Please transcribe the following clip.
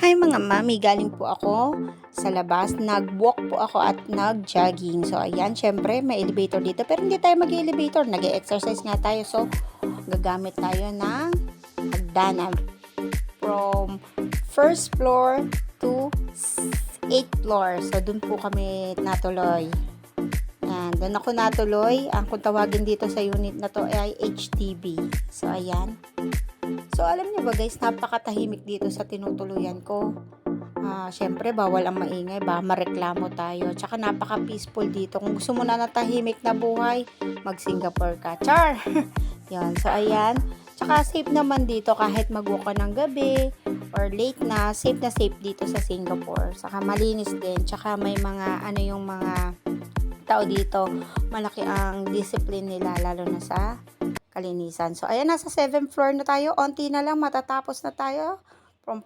Hi mga mami, galing po ako sa labas. Nag-walk po ako at nag-jogging. So ayan, syempre may elevator dito. Pero hindi tayo mag-elevator, nag-exercise nga tayo. So gagamit tayo ng hagdanan from first floor to 8th floor. So dun po kami natuloy. Yan, doon ako natuloy. Ang kung tawagin dito sa unit na to ay HTB. So ayan. So, alam niyo ba guys, napakatahimik dito sa tinutuluyan ko. Syempre, bawal ang maingay ba, mareklamo tayo. Tsaka napaka-peaceful dito. Kung gusto mo na tahimik na buhay, mag-Singapore ka. Char! Yan, so ayan. Tsaka safe naman dito kahit mag-walk ka ng gabi or late na safe dito sa Singapore. Saka malinis din. Tsaka may mga, yung mga tao dito, malaki ang discipline nila, lalo na sa kalinisan. So, ayan, nasa 7th floor na tayo. Onti na lang, matatapos na tayo. From